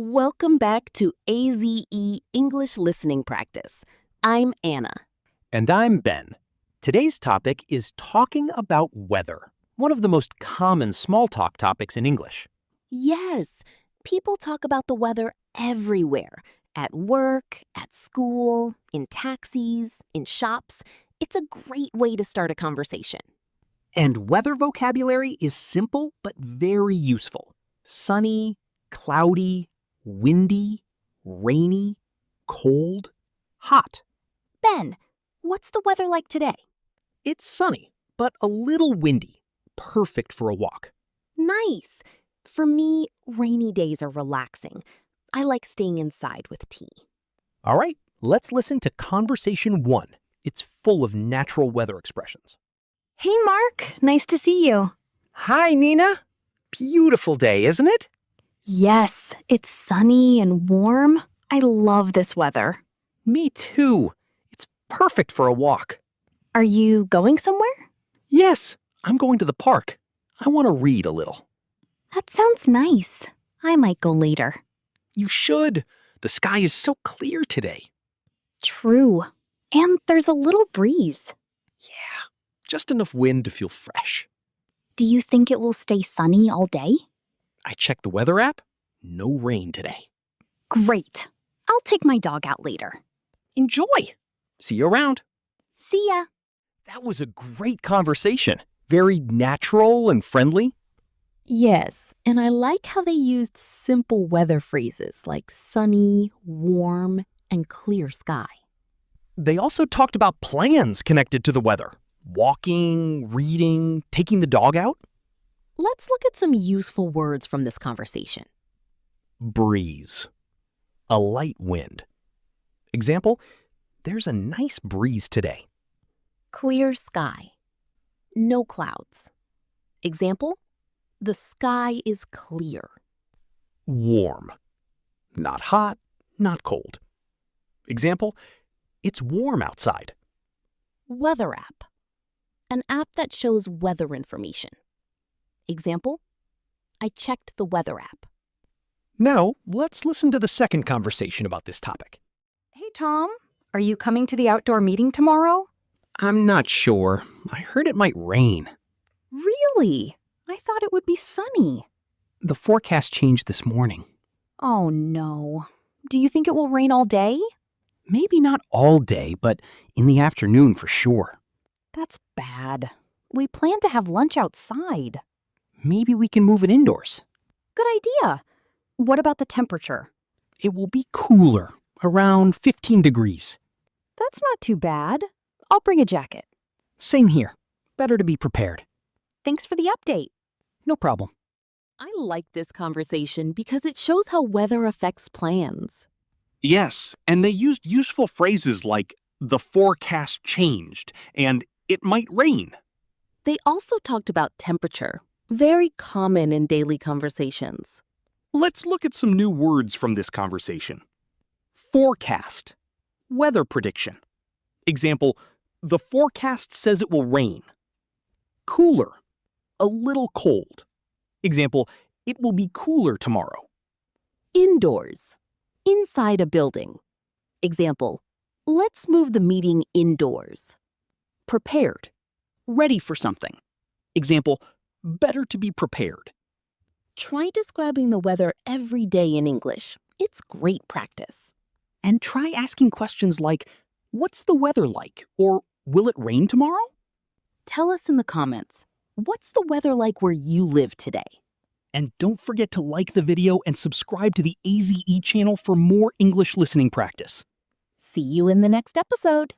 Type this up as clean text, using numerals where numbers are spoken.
Welcome back to AZE English Listening Practice. I'm Anna. And I'm Ben. Today's topic is talking about weather, one of the most common small talk topics in English. Yes, people talk about the weather everywhere. At work, at school, in taxis, in shops. It's a great way to start a conversation. And weather vocabulary is simple but very useful. Sunny, cloudy, windy, rainy, cold, hot. Ben, what's the weather like today? It's sunny, but a little windy. Perfect for a walk. Nice. For me, rainy days are relaxing. I like staying inside with tea. All right, let's listen to Conversation 1. It's full of natural weather expressions. Hey, Mark. Nice to see you. Hi, Nina. Beautiful day, isn't it? Yes, it's sunny and warm. I love this weather. Me too. It's perfect for a walk. Are you going somewhere? Yes, I'm going to the park. I want to read a little. That sounds nice. I might go later. You should. The sky is so clear today. True. And there's a little breeze. Yeah, just enough wind to feel fresh. Do you think it will stay sunny all day? I checked the weather app. No rain today. Great. I'll take my dog out later. Enjoy. See you around. See ya. That was a great conversation. Very natural and friendly. Yes, and I like how they used simple weather phrases like sunny, warm, and clear sky. They also talked about plans connected to the weather. Walking, reading, taking the dog out. Let's look at some useful words from this conversation. Breeze. A light wind. Example, there's a nice breeze today. Clear sky. No clouds. Example, the sky is clear. Warm. Not hot, not cold. Example, it's warm outside. Weather app. An app that shows weather information. Example, I checked the weather app. Now, let's listen to the second conversation about this topic. Hey, Tom. Are you coming to the outdoor meeting tomorrow? I'm not sure. I heard it might rain. Really? I thought it would be sunny. The forecast changed this morning. Oh, no. Do you think it will rain all day? Maybe not all day, but in the afternoon for sure. That's bad. We plan to have lunch outside. Maybe we can move it indoors. Good idea. What about the temperature? It will be cooler, around 15 degrees. That's not too bad. I'll bring a jacket. Same here. Better to be prepared. Thanks for the update. No problem. I like this conversation because it shows how weather affects plans. Yes, and they used useful phrases like, the forecast changed, and it might rain. They also talked about temperature, very common in daily conversations. Let's look at some new words from this conversation. Forecast. Weather prediction. Example, the forecast says it will rain. Cooler. A little cold. Example, it will be cooler tomorrow. Indoors. Inside a building. Example, let's move the meeting indoors. Prepared. Ready for something. Example, better to be prepared. Try describing the weather every day in English. It's great practice. And try asking questions like, what's the weather like? Or will it rain tomorrow? Tell us in the comments, what's the weather like where you live today? And don't forget to like the video and subscribe to the AZE channel for more English listening practice. See you in the next episode.